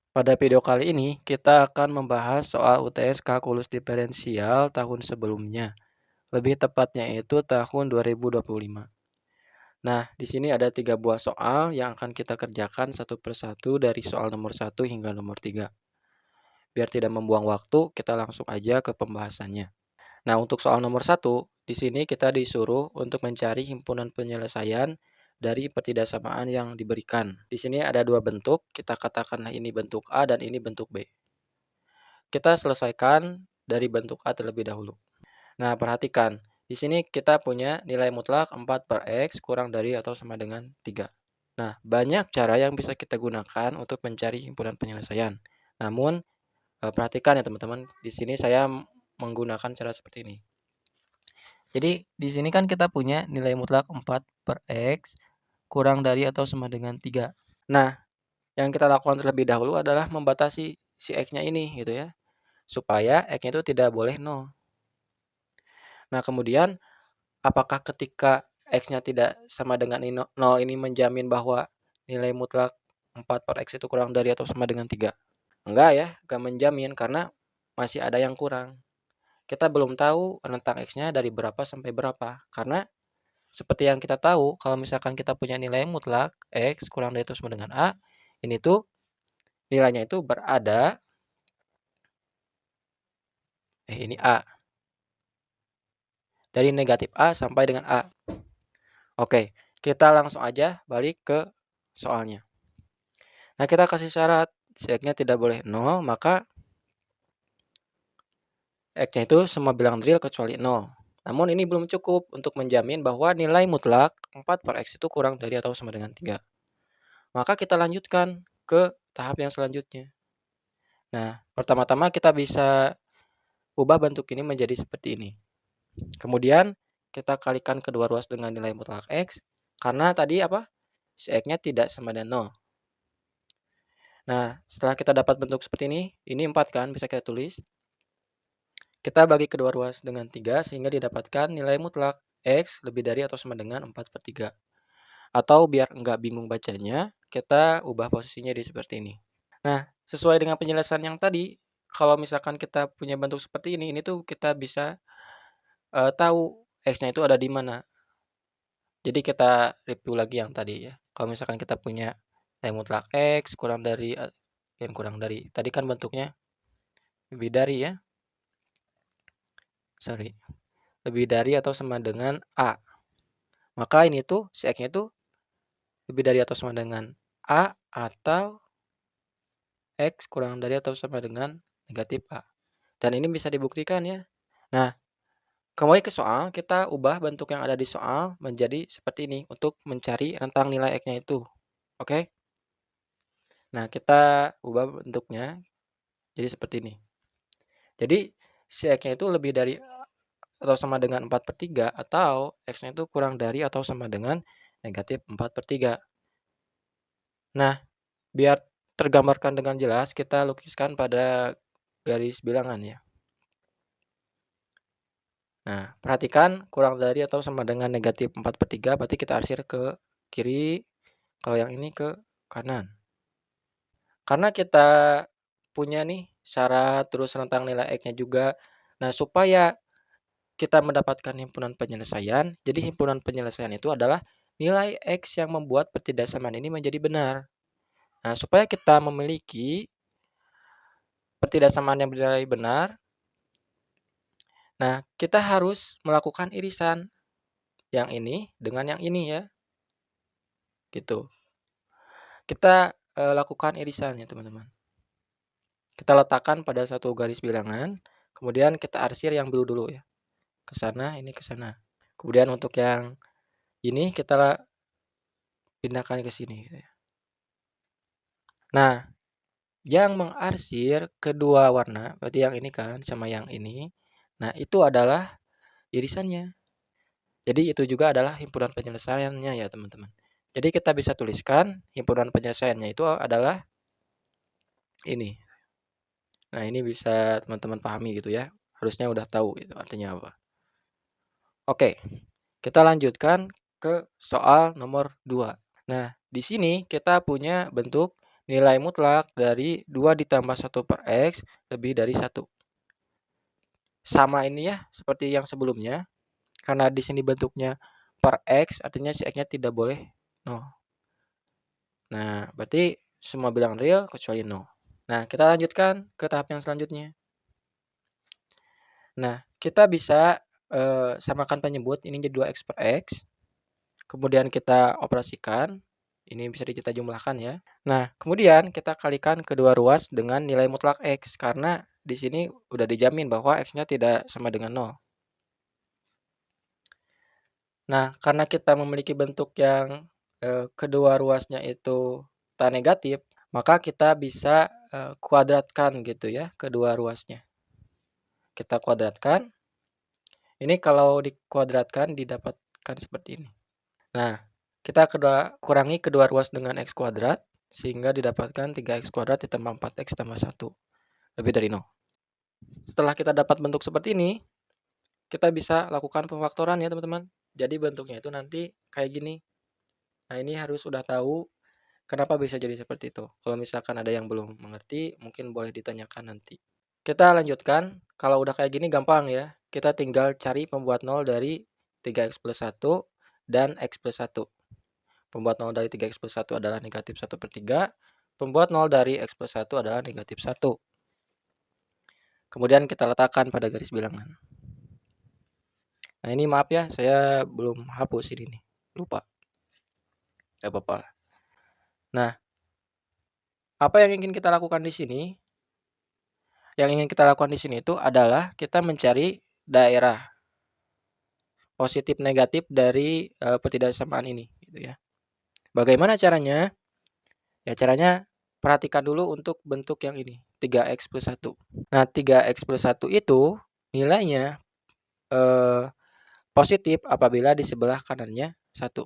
Pada video kali ini, kita akan membahas soal UTS kalkulus diferensial tahun sebelumnya. Lebih tepatnya itu tahun 2025. Nah, di sini ada 3 buah soal yang akan kita kerjakan satu persatu dari soal nomor 1 hingga nomor 3. Biar tidak membuang waktu, kita langsung aja ke pembahasannya. Nah, untuk soal nomor 1, di sini kita disuruh untuk mencari himpunan penyelesaian dari pertidaksamaan yang diberikan. Di sini ada 2 bentuk, kita katakanlah ini bentuk A dan ini bentuk B. Kita selesaikan dari bentuk A terlebih dahulu. Nah, perhatikan. Di sini kita punya nilai mutlak 4 per X kurang dari atau sama dengan 3. Nah, banyak cara yang bisa kita gunakan untuk mencari himpunan penyelesaian. Namun, perhatikan ya teman-teman. Di sini saya menggunakan cara seperti ini. Jadi, di sini kan kita punya nilai mutlak 4 per X kurang dari atau sama dengan 3. Nah, yang kita lakukan terlebih dahulu adalah membatasi si X-nya ini gitu ya. Supaya X-nya itu tidak boleh 0. Nah, kemudian apakah ketika X-nya tidak sama dengan 0 ini menjamin bahwa nilai mutlak 4 per X itu kurang dari atau sama dengan 3? Enggak ya, enggak menjamin karena masih ada yang kurang. Kita belum tahu rentang X-nya dari berapa sampai berapa. Karena seperti yang kita tahu, kalau misalkan kita punya nilai mutlak X kurang dari atau sama dengan A, ini tuh nilainya itu berada, ini A. Dari negatif A sampai dengan A. Oke, kita langsung aja balik ke soalnya. Nah, kita kasih syarat, si X-nya tidak boleh 0, maka X-nya itu semua bilang real kecuali 0. Namun ini belum cukup untuk menjamin bahwa nilai mutlak 4 per X itu kurang dari atau sama dengan 3. Maka kita lanjutkan ke tahap yang selanjutnya. Nah, pertama-tama kita bisa ubah bentuk ini menjadi seperti ini. Kemudian kita kalikan kedua ruas dengan nilai mutlak X, karena tadi apa? Si X-nya tidak sama dengan 0. Nah, setelah kita dapat bentuk seperti ini 4 kan, bisa kita tulis. Kita bagi kedua ruas dengan 3 sehingga didapatkan nilai mutlak X lebih dari atau sama dengan 4 per 3. Atau biar enggak bingung bacanya, kita ubah posisinya di seperti ini. Nah, sesuai dengan penjelasan yang tadi, kalau misalkan kita punya bentuk seperti ini tuh kita bisa tahu X-nya itu ada di mana. Jadi kita review lagi yang tadi ya. Kalau misalkan kita punya nilai mutlak X kurang dari, yang kurang dari, tadi kan bentuknya lebih dari ya, sorry, lebih dari atau sama dengan A. Maka ini tuh si X-nya itu lebih dari atau sama dengan A atau X kurang dari atau sama dengan negatif A. Dan ini bisa dibuktikan ya. Nah, kembali ke soal, kita ubah bentuk yang ada di soal menjadi seperti ini untuk mencari rentang nilai X-nya itu. Oke? Nah, kita ubah bentuknya jadi seperti ini. Jadi, si X-nya itu lebih dari atau sama dengan 4 per 3 atau X-nya itu kurang dari atau sama dengan negatif 4 per 3. Nah, biar tergambarkan dengan jelas, kita lukiskan pada garis bilangan ya. Nah, perhatikan kurang dari atau sama dengan negatif 4 per 3, berarti kita arsir ke kiri, kalau yang ini ke kanan. Karena kita punya nih syarat, terus rentang nilai X-nya juga. Nah, supaya kita mendapatkan himpunan penyelesaian, jadi himpunan penyelesaian itu adalah nilai X yang membuat pertidaksamaan ini menjadi benar. Nah, supaya kita memiliki pertidaksamaan yang bernilai benar, nah kita harus melakukan irisan yang ini dengan yang ini ya, gitu. Kita lakukan irisan ya teman-teman. Kita letakkan pada satu garis bilangan, kemudian kita arsir yang biru dulu ya. Ke sana, ini ke sana. Kemudian untuk yang ini kita pindahkan ke sini gitu ya. Nah, yang mengarsir kedua warna, berarti yang ini kan sama yang ini. Nah, itu adalah irisannya. Jadi itu juga adalah himpunan penyelesaiannya ya teman-teman. Jadi kita bisa tuliskan himpunan penyelesaiannya itu adalah ini. Nah, ini bisa teman-teman pahami gitu ya. Harusnya udah tahu itu artinya apa. Oke, kita lanjutkan ke soal nomor 2. Nah, di sini kita punya bentuk nilai mutlak dari 2 ditambah 1 per X lebih dari 1. Sama ini ya, seperti yang sebelumnya, karena di sini bentuknya per X, artinya si X-nya tidak boleh 0. Nah, berarti semua bilangan real kecuali 0. Nah, kita lanjutkan ke tahap yang selanjutnya. Nah, kita bisa samakan penyebut, ini jadi 2X per X. Kemudian kita operasikan, ini bisa kita jumlahkan ya. Nah, kemudian kita kalikan kedua ruas dengan nilai mutlak X, karena di sini udah dijamin bahwa X-nya tidak sama dengan 0. Nah, karena kita memiliki bentuk yang kedua ruasnya itu tak negatif, maka kita bisa kuadratkan gitu ya kedua ruasnya. Kita kuadratkan. Ini kalau dikuadratkan didapatkan seperti ini. Nah, kita kurangi kedua ruas dengan X kuadrat, sehingga didapatkan 3X kuadrat ditambah 4X tambah 1, lebih dari 0. Setelah kita dapat bentuk seperti ini, kita bisa lakukan pemfaktoran ya teman-teman. Jadi bentuknya itu nanti kayak gini. Nah, ini harus sudah tahu kenapa bisa jadi seperti itu. Kalau misalkan ada yang belum mengerti, mungkin boleh ditanyakan nanti. Kita lanjutkan. Kalau udah kayak gini gampang ya. Kita tinggal cari pembuat 0 dari 3X plus 1 dan X plus 1. Pembuat 0 dari 3X plus 1 adalah negatif 1 per 3. Pembuat 0 dari X plus 1 adalah negatif 1. Kemudian kita letakkan pada garis bilangan. Nah, ini maaf ya, saya belum hapus ini nih. Lupa. Gak apa-apa. Nah, apa yang ingin kita lakukan di sini? Yang ingin kita lakukan di sini itu adalah kita mencari daerah positif negatif dari ketidaksamaan ini gitu ya. Bagaimana caranya? Ya caranya perhatikan dulu untuk bentuk yang ini, 3X plus 1. Nah, 3X plus 1 itu nilainya positif apabila di sebelah kanannya 1.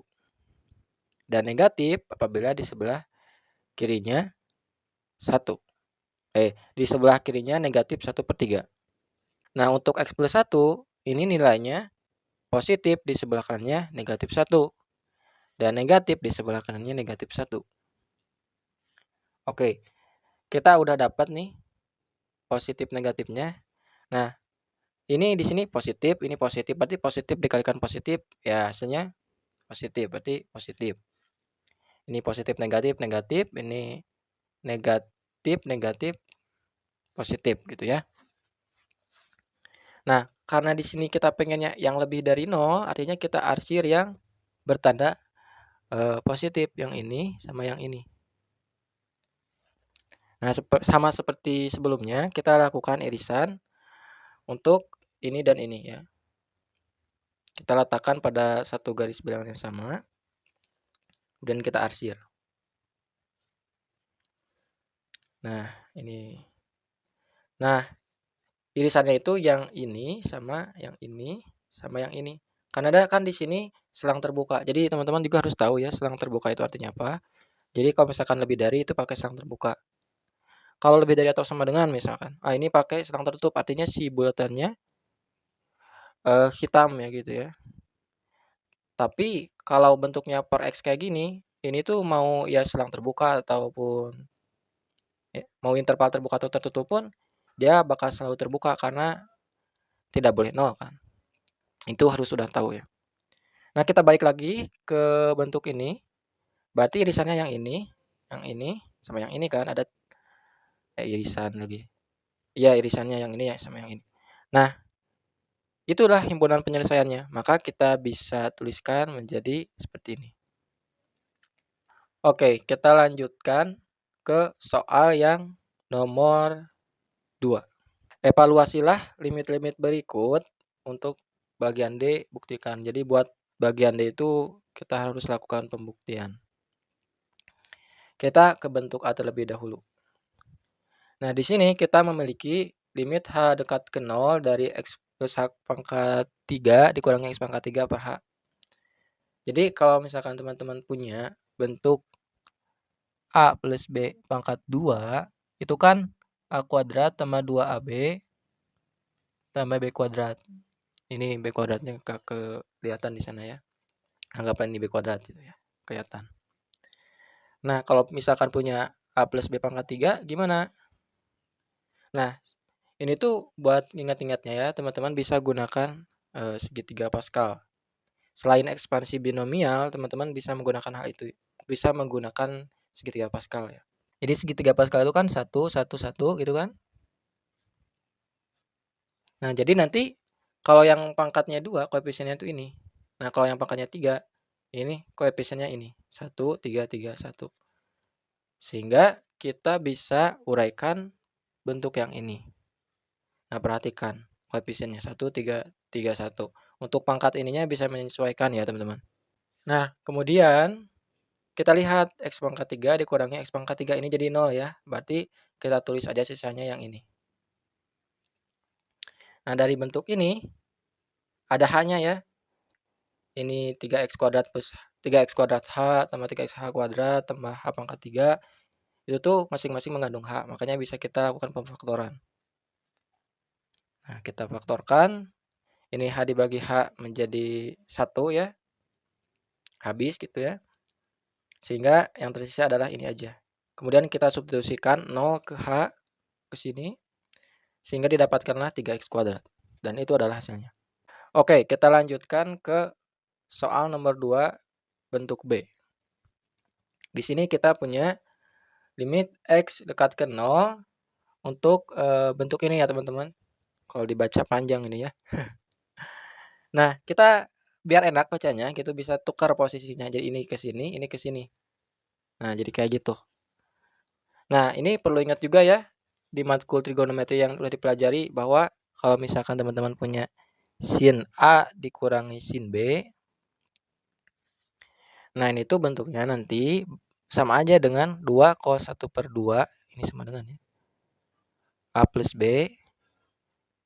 Dan negatif apabila di sebelah kirinya 1. Di sebelah kirinya negatif 1 per 3. Nah, untuk X plus 1, ini nilainya positif di sebelah kanannya negatif 1. Dan negatif di sebelah kanannya negatif 1. Oke, kita udah dapat nih positif negatifnya. Nah, ini di sini positif, ini positif, berarti positif dikalikan positif, ya hasilnya positif, berarti positif. Ini positif negatif, negatif, ini negatif, negatif, positif gitu ya. Nah, karena di sini kita pengennya yang lebih dari 0, artinya kita arsir yang bertanda positif, yang ini sama yang ini. Nah, sama seperti sebelumnya, kita lakukan irisan untuk ini dan ini ya. Kita letakkan pada satu garis bilangan yang sama, kemudian kita arsir. Nah, ini. Nah, irisannya itu yang ini sama yang ini sama yang ini. Karena ada kan di sini selang terbuka. Jadi teman-teman juga harus tahu ya selang terbuka itu artinya apa. Jadi kalau misalkan lebih dari itu pakai selang terbuka. Kalau lebih dari atau sama dengan misalkan. Ini pakai selang tertutup artinya si bulatannya hitam ya gitu ya. Tapi kalau bentuknya per X kayak gini, ini tuh mau ya selang terbuka ataupun mau interval terbuka atau tertutup pun dia bakal selalu terbuka karena tidak boleh nol kan. Itu harus sudah tahu ya. Nah, kita balik lagi ke bentuk ini. Berarti irisannya yang ini, sama yang ini kan ada irisan lagi. Iya, irisannya yang ini ya sama yang ini. Nah, itulah himpunan penyelesaiannya. Maka kita bisa tuliskan menjadi seperti ini. Oke, kita lanjutkan ke soal yang nomor 2. Evaluasilah limit-limit berikut untuk bagian D, buktikan. Jadi buat bagian D itu kita harus lakukan pembuktian. Kita ke bentuk A terlebih dahulu. Nah, di sini kita memiliki limit H dekat ke 0 dari X plus H pangkat 3 dikurangi X pangkat 3 per H. Jadi kalau misalkan teman-teman punya bentuk A plus B pangkat 2, itu kan A kuadrat tambah 2AB tambah B kuadrat. Ini B kuadratnya kelihatan di sana ya. Anggaplah ini B kuadrat gitu ya, kelihatan. Nah, kalau misalkan punya A plus B pangkat 3 gimana? Nah, ini tuh buat ingat-ingatnya ya, teman-teman bisa gunakan segitiga Pascal. Selain ekspansi binomial, teman-teman bisa menggunakan hal itu. Bisa menggunakan segitiga Pascal ya. Jadi segitiga Pascal itu kan 1, 1, 1 gitu kan. Nah, jadi nanti kalau yang pangkatnya 2, koefisiennya itu ini. Nah, kalau yang pangkatnya 3, ini koefisiennya ini. 1, 3, 3, 1. Sehingga kita bisa uraikan bentuk yang ini. Nah, perhatikan koefisiennya 1, 3, 3, 1. Untuk pangkat ininya bisa menyesuaikan ya, teman-teman. Nah, kemudian kita lihat X pangkat 3 dikurangi X pangkat 3 ini jadi 0 ya. Berarti kita tulis aja sisanya yang ini. Nah, dari bentuk ini ada H-nya ya. Ini 3X kuadrat plus 3X kuadrat H tambah 3X H kuadrat tambah H pangkat 3. Itu tuh masing-masing mengandung H. Makanya bisa kita lakukan pemfaktoran. Nah, kita faktorkan. Ini H dibagi H menjadi 1 ya. Habis gitu ya. Sehingga yang tersisa adalah ini aja. Kemudian kita substitusikan 0 ke H ke sini. Sehingga didapatkanlah 3X kuadrat. Dan itu adalah hasilnya. Oke, kita lanjutkan ke soal nomor 2 bentuk B. Di sini kita punya limit X dekat ke 0 untuk bentuk ini ya teman-teman. Kalau dibaca panjang ini ya. Nah, kita biar enak bacanya gitu bisa tukar posisinya. Jadi ini ke sini, ini ke sini. Nah, jadi kayak gitu. Nah, ini perlu ingat juga ya di matkul trigonometri yang udah dipelajari bahwa kalau misalkan teman-teman punya sin A dikurangi sin B. Nah, ini tuh bentuknya nanti sama aja dengan 2 cos 1/2. Ini sama dengan ya. A plus B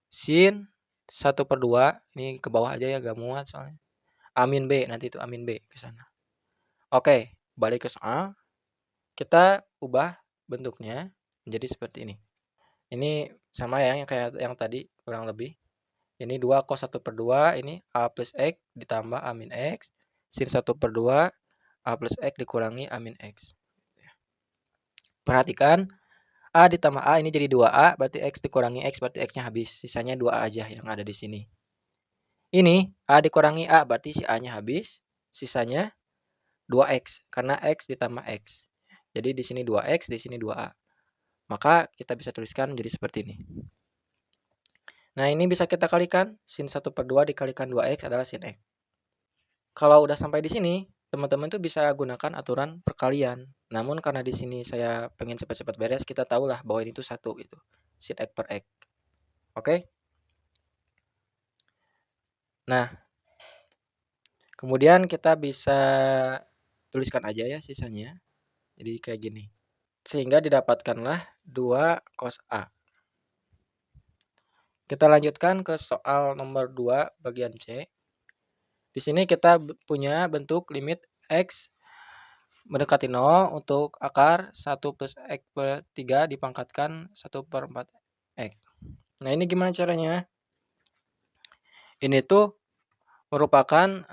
sin 1/2. Ini ke bawah aja ya, gak muat soalnya. Amin B, nanti itu amin B ke sana. Oke, balik ke soal. Kita ubah bentuknya menjadi seperti ini. Ini sama ya yang kayak yang tadi kurang lebih. Ini 2 cos 1/2, ini A plus X ditambah A min X. Sin 1/2, A plus X dikurangi A min X. Perhatikan, A ditambah A ini jadi 2A, berarti X dikurangi X, berarti X-nya habis. Sisanya 2A aja yang ada di sini. Ini A dikurangi A, berarti si A-nya habis. Sisanya 2X, karena X ditambah X. Jadi di sini 2X, di sini 2A. Maka kita bisa tuliskan menjadi seperti ini. Nah, ini bisa kita kalikan. Sin 1/2 dikalikan 2X adalah sin X. Kalau udah sampai di sini, teman-teman tuh bisa gunakan aturan perkalian. Namun karena di sini saya pengen cepat-cepat beres, kita tahulah bahwa ini tuh 1 gitu. Sin X per X. Oke? Nah, kemudian kita bisa tuliskan aja ya sisanya. Jadi kayak gini. Sehingga didapatkanlah 2 cos A. Kita lanjutkan ke soal nomor 2 bagian C. Di sini kita punya bentuk limit X mendekati 0 untuk akar 1 plus X per 3 dipangkatkan 1/4 X. Nah, ini gimana caranya? Ini tuh merupakan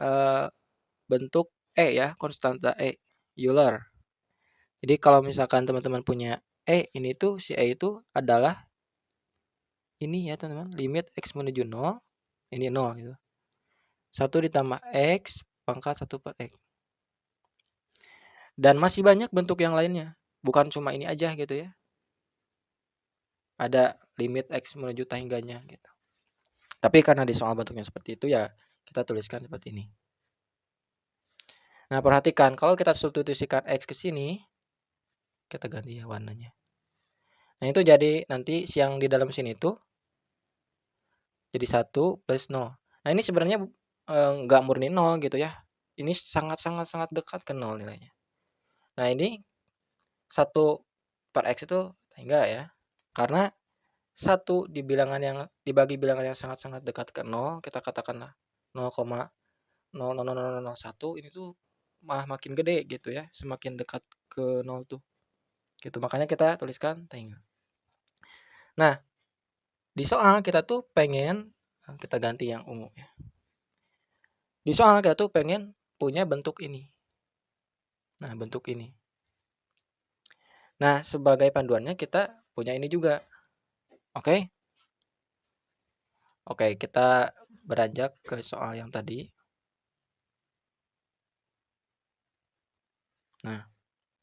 bentuk E ya, konstanta E, Euler. Jadi kalau misalkan teman-teman punya E, ini tuh si E itu adalah ini ya teman-teman, limit X menuju 0, ini 0 gitu. 1 ditambah X pangkat 1/X. Dan masih banyak bentuk yang lainnya. Bukan cuma ini aja gitu ya. Ada limit X menuju tangganya gitu. Tapi karena di soal bentuknya seperti itu ya kita tuliskan seperti ini. Nah, perhatikan kalau kita substitusikan X ke sini, kita ganti ya warnanya. Nah, itu jadi nanti yang di dalam sini tuh jadi 1 plus 0. Nah, ini sebenarnya nggak murni 0 gitu ya. Ini sangat dekat ke 0 nilainya. Nah, ini 1 per X itu enggak ya. Karena 1 di bilangan yang dibagi bilangan yang sangat dekat ke 0, kita katakanlah 0,000001 ini tuh malah makin gede gitu ya, semakin dekat ke 0 tuh. Gitu, makanya kita tuliskan tengah. Nah, di soal kita tuh pengen kita ganti yang ungu ya. Di soal kita tuh pengen punya bentuk ini. Nah, bentuk ini. Nah, sebagai panduannya kita punya ini juga. Oke? Oke, kita beranjak ke soal yang tadi. Nah,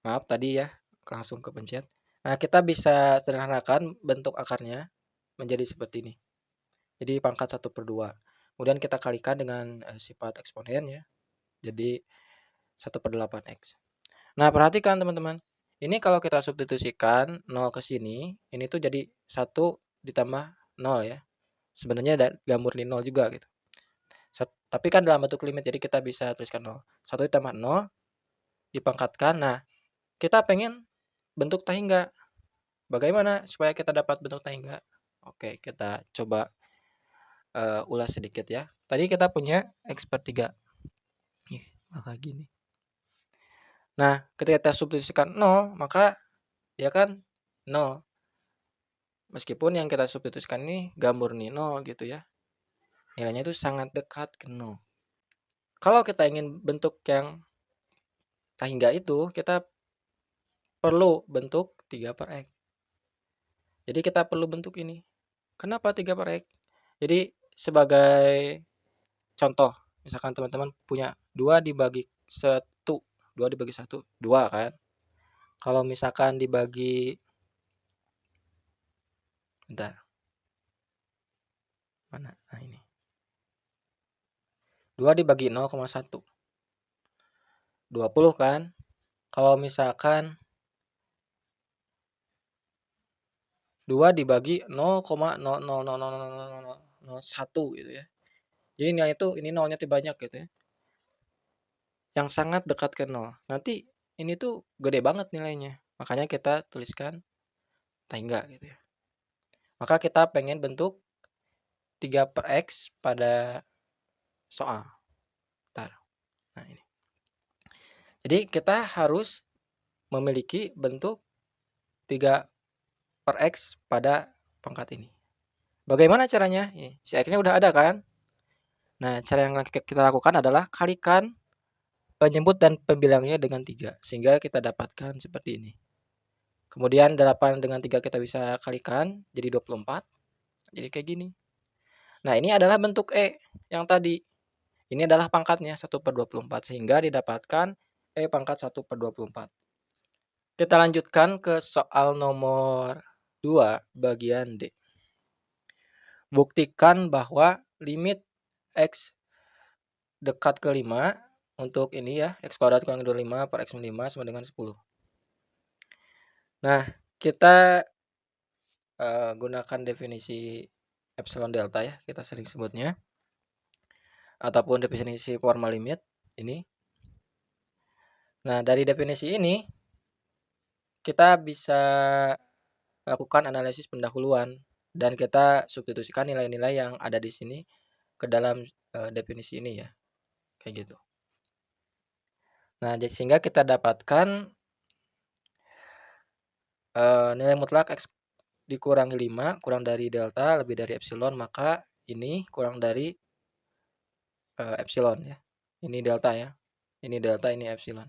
maaf tadi ya, langsung kepencet. Nah, kita bisa sederhanakan bentuk akarnya menjadi seperti ini. Jadi pangkat 1/2. Kemudian kita kalikan dengan sifat eksponen ya. Jadi 1/8x. Nah, perhatikan teman-teman. Ini kalau kita substitusikan 0 ke sini, ini tuh jadi 1 ditambah 0 ya. Sebenarnya nggak murni 0 juga gitu. Tapi kan dalam bentuk limit, jadi kita bisa tuliskan 0. 1 ditambah 0 dipangkatkan. Nah, kita pengen bentuk tahingga. Bagaimana supaya kita dapat bentuk tahingga? Oke, kita coba ulas sedikit ya. Tadi kita punya x/3. Ih, bakal gini. Nah, ketika kita substitusikan 0, maka dia kan 0. Meskipun yang kita substitusikan ini nggak murni 0 gitu ya. Nilainya itu sangat dekat ke 0. Kalau kita ingin bentuk yang tahingga itu, kita perlu bentuk 3/x. Jadi kita perlu bentuk ini. Kenapa 3/x? Jadi sebagai contoh, misalkan teman-teman punya 2 dibagi 1, 2 dibagi 1, 2 kan. Kalau misalkan dibagi, bentar, mana? Nah ini. 2 dibagi 0,1. 20 kan. Kalau misalkan 2 dibagi 0,00000001 gitu ya. Jadi nilai itu ini nolnya tuh banyak gitu ya. Yang sangat dekat ke 0. Nanti ini tuh gede banget nilainya. Makanya kita tuliskan tahingga gitu ya. Maka kita pengen bentuk 3/x pada soal. Bentar. Nah ini. Jadi kita harus memiliki bentuk 3/x pada pangkat ini. Bagaimana caranya? Si x-nya udah ada kan? Nah, cara yang kita lakukan adalah kalikan penyebut dan pembilangnya dengan 3, sehingga kita dapatkan seperti ini. Kemudian 8 dengan 3 kita bisa kalikan, jadi 24. Jadi kayak gini. Nah, ini adalah bentuk E yang tadi. Ini adalah pangkatnya 1/24, sehingga didapatkan E pangkat 1/24. Kita lanjutkan ke soal nomor 2 bagian D. Buktikan bahwa limit X dekat ke 5 untuk ini ya, X kuadrat kurang 25 per X min 5 sama dengan 10. Nah, kita gunakan definisi epsilon delta ya, kita sering sebutnya. Ataupun definisi formal limit ini. Nah, dari definisi ini kita bisa lakukan analisis pendahuluan dan kita substitusikan nilai-nilai yang ada di sini ke dalam definisi ini ya. Kayak gitu. Nah, sehingga kita dapatkan nilai mutlak X dikurangi 5 kurang dari delta lebih dari epsilon, maka ini kurang dari epsilon ya. Ini delta ya. Ini delta, ini epsilon.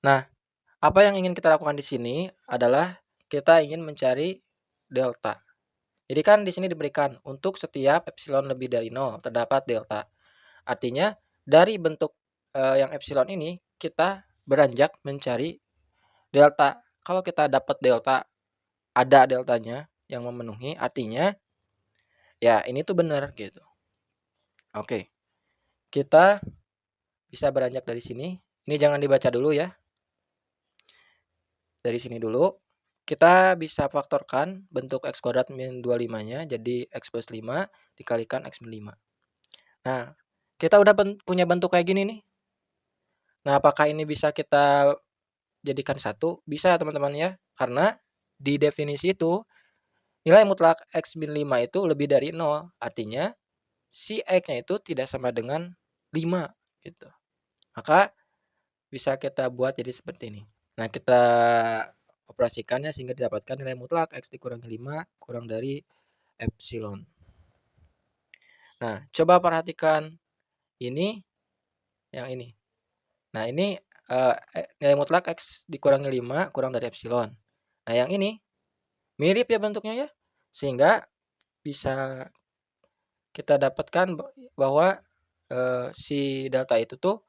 Nah, apa yang ingin kita lakukan di sini adalah kita ingin mencari delta. Jadi kan di sini diberikan untuk setiap epsilon lebih dari 0 terdapat delta. Artinya dari bentuk yang epsilon ini kita beranjak mencari delta. Kalau kita dapat delta, ada deltanya yang memenuhi, artinya ya ini tuh benar gitu. Oke. Kita bisa beranjak dari sini. Ini jangan dibaca dulu ya. Dari sini dulu. Kita bisa faktorkan bentuk X kuadrat min 25-nya jadi X plus 5 dikalikan X min 5. Nah, kita udah punya bentuk kayak gini nih. Nah, apakah ini bisa kita jadikan 1? Bisa teman-teman ya. Karena di definisi itu nilai mutlak X min 5 itu lebih dari 0. Artinya si X-nya itu tidak sama dengan 5 gitu. Maka bisa kita buat jadi seperti ini. Nah, kita operasikannya sehingga didapatkan nilai mutlak X dikurangi 5 kurang dari epsilon. Nah, coba perhatikan ini, yang ini. Nah, ini nilai mutlak X dikurangi 5 kurang dari epsilon. Nah, yang ini mirip ya bentuknya ya, sehingga bisa kita dapatkan bahwa si delta itu tuh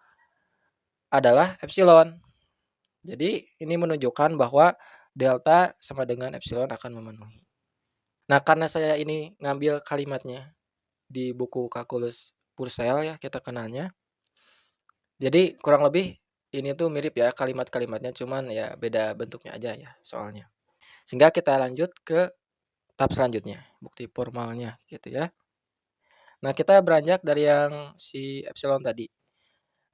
adalah epsilon. Jadi ini menunjukkan bahwa delta sama dengan epsilon akan memenuhi. Nah, karena saya ini ngambil kalimatnya di buku kalkulus Purcell ya kita kenalnya. Jadi kurang lebih ini tuh mirip ya kalimat-kalimatnya, cuman ya beda bentuknya aja ya soalnya. Sehingga kita lanjut ke tahap selanjutnya, bukti formalnya gitu ya. Nah, kita beranjak dari yang si epsilon tadi.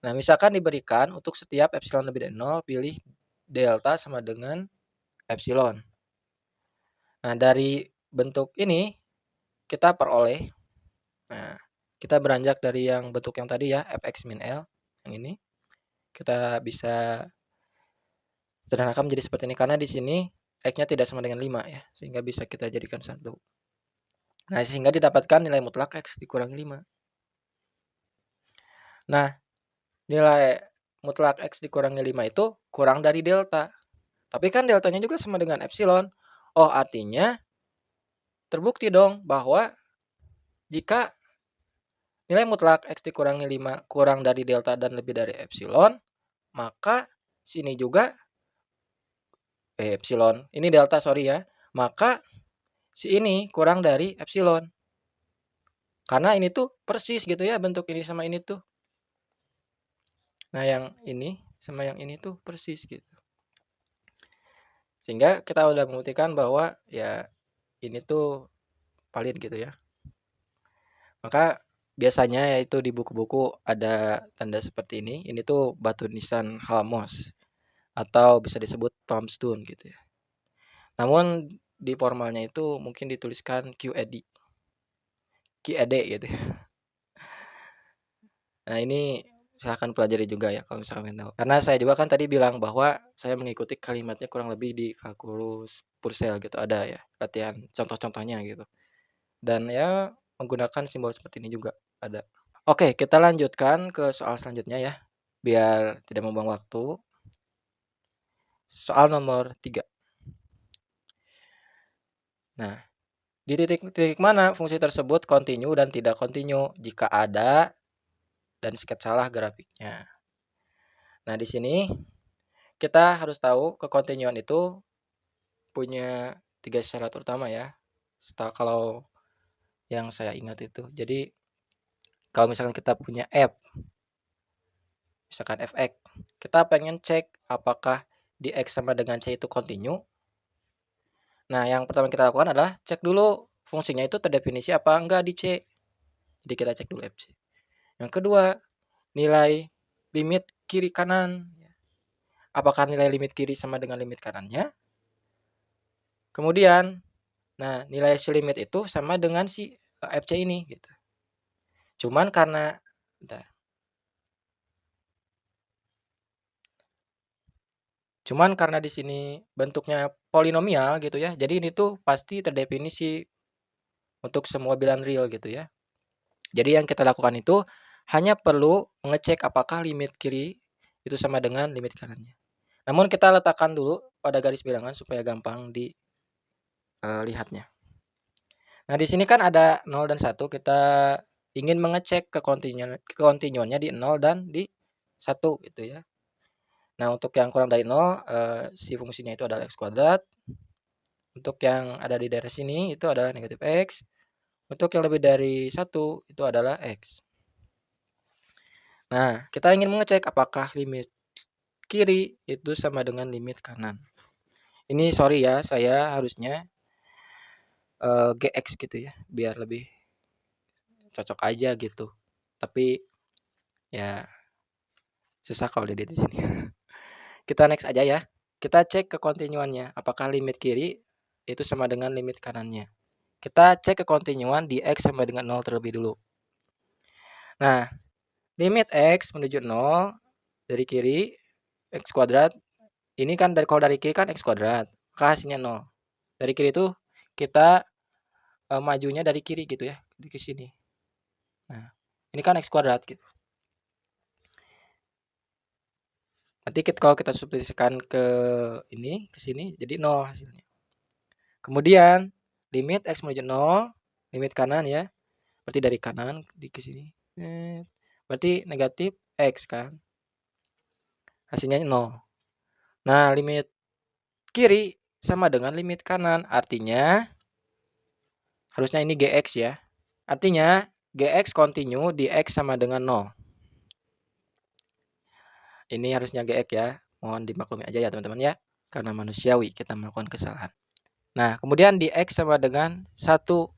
Nah, misalkan diberikan untuk setiap epsilon lebih dari 0, pilih delta sama dengan epsilon. Nah, dari bentuk ini kita peroleh, nah, kita beranjak dari yang bentuk yang tadi ya, fx min L, yang ini. Kita bisa sederhanakan menjadi seperti ini, karena di sini X-nya tidak sama dengan 5 ya, sehingga bisa kita jadikan 1. Nah, sehingga didapatkan nilai mutlak X dikurangi 5. Nah, nilai mutlak X dikurangi 5 itu kurang dari delta. Tapi kan deltanya juga sama dengan epsilon. Oh, artinya terbukti dong bahwa jika nilai mutlak X dikurangi 5 kurang dari delta dan lebih dari epsilon, maka sini juga epsilon, ini delta sorry ya, maka si ini kurang dari epsilon. Karena ini tuh persis gitu ya bentuk ini sama ini tuh. Nah, yang ini sama yang ini tuh persis gitu. Sehingga kita udah membuktikan bahwa ya ini tuh valid gitu ya. Maka biasanya yaitu di buku-buku ada tanda seperti ini. Ini tuh batu nisan Halmos atau bisa disebut tombstone gitu ya. Namun di formalnya itu mungkin dituliskan QED. QED gitu ya. Nah, ini silahkan pelajari juga ya kalau misalkan ingin tahu. Karena saya juga kan tadi bilang bahwa saya mengikuti kalimatnya kurang lebih di kalkulus Purcell gitu, ada ya latihan contoh-contohnya gitu. Dan ya menggunakan simbol seperti ini juga ada. Oke, kita lanjutkan ke soal selanjutnya ya, biar tidak membuang waktu. Soal nomor 3. Nah, di titik-titik mana fungsi tersebut kontinu dan tidak kontinu jika ada dan sketsalah grafiknya. Nah, di sini kita harus tahu kekontinuan itu punya 3 syarat utama ya. Kalau yang saya ingat itu. Jadi kalau misalkan kita punya F, misalkan fx, kita pengen cek apakah di X sama dengan C itu kontinu. Nah, yang pertama kita lakukan adalah cek dulu fungsinya itu terdefinisi apa enggak di C. Jadi kita cek dulu FC. Yang kedua, nilai limit kiri kanan. Apakah nilai limit kiri sama dengan limit kanannya? Kemudian, nah nilai si limit itu sama dengan si FC ini gitu. Cuman karena bentar. Cuman karena di sini bentuknya polinomial gitu ya. Jadi ini tuh pasti terdefinisi untuk semua bilangan real gitu ya. Jadi yang kita lakukan itu hanya perlu mengecek apakah limit kiri itu sama dengan limit kanannya. Namun kita letakkan dulu pada garis bilangan supaya gampang dilihatnya. Nah, di sini kan ada 0 dan 1, kita ingin mengecek kekontinuannya di 0 dan di 1 gitu ya. Nah, untuk yang kurang dari 0, si fungsinya itu adalah x kuadrat. Untuk yang ada di daerah sini itu adalah negatif x. Untuk yang lebih dari 1 itu adalah x. Nah, kita ingin mengecek apakah limit kiri itu sama dengan limit kanan. Ini sorry ya, saya harusnya GX gitu ya, biar lebih cocok aja gitu. Tapi ya susah kalau dilihat di sini. Kita next aja ya. Kita cek kekontinuannya, apakah limit kiri itu sama dengan limit kanannya. Kita cek kekontinuan di X sama dengan 0 terlebih dulu. Nah, limit X menuju 0 dari kiri, X kuadrat. Ini kan kalau dari kiri kan X kuadrat, maka hasilnya 0. Dari kiri itu kita majunya dari kiri gitu ya, ke sini. Nah, ini kan X kuadrat gitu. Nanti kalau kita substitusikan ke ini, ke sini, jadi 0 hasilnya. Kemudian limit X menuju 0, limit kanan ya, berarti dari kanan ke sini. Berarti negatif X kan. Hasilnya 0. Nah, limit kiri sama dengan limit kanan. Artinya, harusnya ini GX ya. Artinya, GX continue di X sama dengan 0. Ini harusnya GX ya. Mohon dimaklumi aja ya teman-teman ya. Karena manusiawi kita melakukan kesalahan. Nah, kemudian di X sama dengan 1.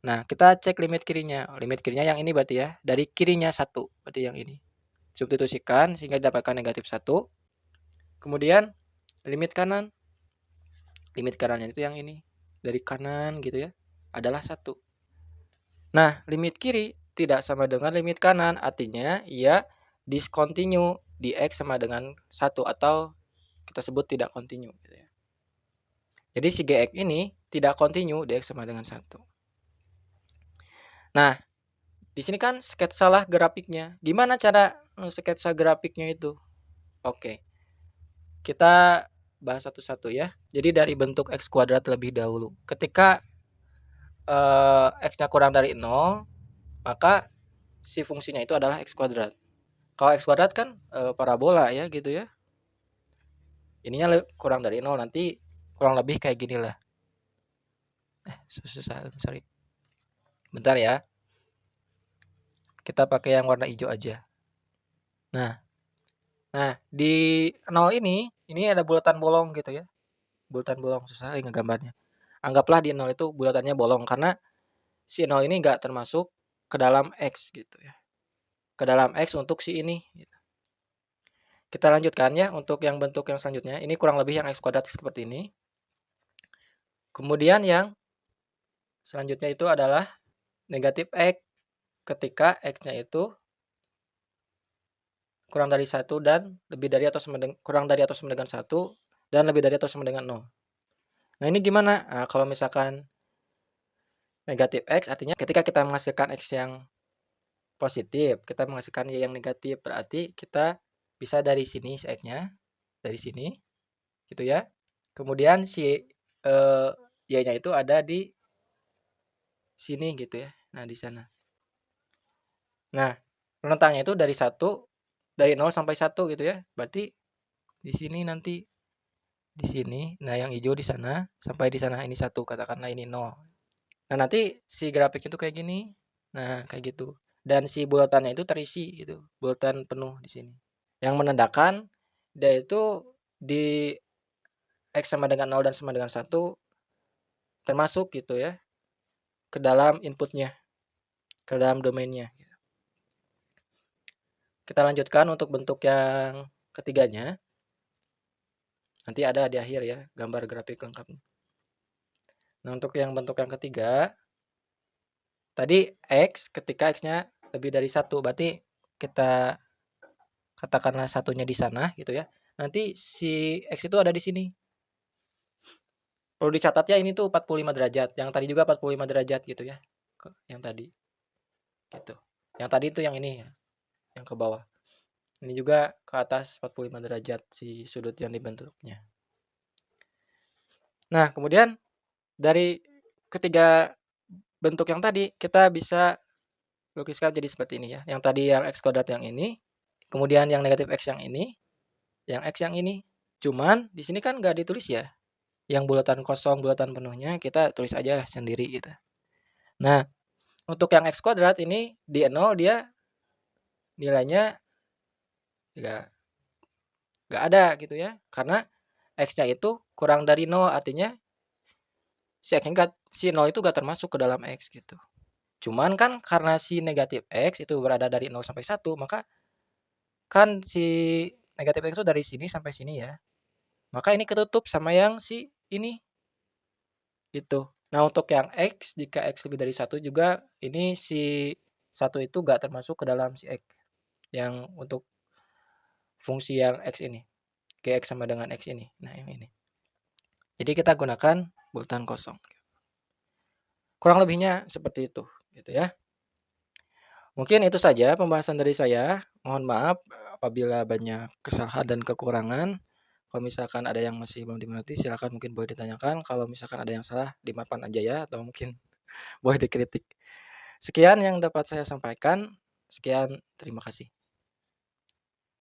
Nah, kita cek limit kirinya. Limit kirinya yang ini berarti ya. Dari kirinya 1. Berarti yang ini. Substitusikan sehingga didapatkan negatif 1. Kemudian limit kanan. Limit kanannya itu yang ini. Dari kanan gitu ya. Adalah 1. Nah, limit kiri tidak sama dengan limit kanan. Artinya ia discontinue di X sama dengan 1 atau kita sebut tidak continue gitu ya. Jadi si GX ini tidak continue di X sama dengan 1. Nah, di sini kan sketsalah grafiknya. Gimana cara sketsa grafiknya itu? Oke. Kita bahas satu-satu ya. Jadi dari bentuk X kuadrat terlebih dahulu. Ketika X-nya kurang dari 0, maka si fungsinya itu adalah X kuadrat. Kalau X kuadrat kan parabola ya gitu ya. Ininya kurang dari 0, nanti kurang lebih kayak gini lah. Susah, sorry. Bentar ya. Kita pakai yang warna hijau aja. Nah, di 0 ini ada bulatan bolong gitu ya. Bulatan bolong, susah ngegambarnya. Anggaplah di 0 itu bulatannya bolong karena si 0 ini enggak termasuk ke dalam X gitu ya. Ke dalam X untuk si ini gitu. Kita lanjutkan ya untuk yang bentuk yang selanjutnya. Ini kurang lebih yang X kuadrat seperti ini. Kemudian yang selanjutnya itu adalah negatif X ketika X-nya itu kurang dari 1 dan lebih dari atau sama dengan kurang dari atau sama dengan 1 dan lebih dari atau sama dengan 0. Nah, ini gimana? Nah, kalau misalkan negatif X artinya ketika kita menghasilkan X yang positif, kita menghasilkan Y yang negatif, berarti kita bisa dari sini si X-nya, dari sini gitu ya. Kemudian si Y-nya itu ada di sini gitu ya. Nah, di sana. Nah, rentangnya itu dari 0 sampai 1 gitu ya. Berarti di sini nanti di sini, nah yang hijau di sana sampai di sana ini 1, katakanlah ini 0. Nah, nanti si grafik itu kayak gini. Nah, kayak gitu. Dan si bulatannya itu terisi gitu, bulatan penuh di sini. Yang menandakan dia itu di X sama dengan 0 dan sama dengan 1 termasuk gitu ya ke dalam inputnya, ke dalam domainnya. Kita lanjutkan untuk bentuk yang ketiganya. Nanti ada di akhir ya gambar grafik lengkapnya. Nah, untuk yang bentuk yang ketiga, tadi X ketika X-nya lebih dari 1, berarti kita katakanlah satunya di sana gitu ya. Nanti si X itu ada di sini. Perlu dicatat ya, ini tuh 45 derajat. Yang tadi juga 45 derajat gitu ya. Yang tadi. Gitu. Yang tadi itu yang ini ya. Yang ke bawah. Ini juga ke atas 45 derajat si sudut yang dibentuknya. Nah, kemudian dari ketiga bentuk yang tadi kita bisa lukiskan jadi seperti ini ya. Yang tadi yang X kuadrat yang ini, kemudian yang negatif X yang ini, yang X yang ini. Cuman di sini kan nggak ditulis ya. Yang bulatan kosong, bulatan penuhnya kita tulis aja sendiri gitu. Nah, untuk yang X kuadrat ini di 0 dia nilainya nggak ada gitu ya. Karena X-nya itu kurang dari 0, artinya si 0 itu nggak termasuk ke dalam X gitu. Cuman kan karena si negatif X itu berada dari 0 sampai 1, maka kan si negatif X itu dari sini sampai sini ya. Maka ini ketutup sama yang si ini. Gitu. Nah, untuk yang X, jika X lebih dari 1 juga, ini si 1 itu nggak termasuk ke dalam si X. Yang untuk fungsi yang X ini. Gx sama dengan X ini. Nah, yang ini. Jadi kita gunakan bulatan kosong. Kurang lebihnya seperti itu. Gitu ya. Mungkin itu saja pembahasan dari saya. Mohon maaf apabila banyak kesalahan dan kekurangan. Kalau misalkan ada yang masih belum dimengerti silakan mungkin boleh ditanyakan, kalau misalkan ada yang salah dimaafkan aja ya atau mungkin boleh dikritik. Sekian yang dapat saya sampaikan, sekian terima kasih.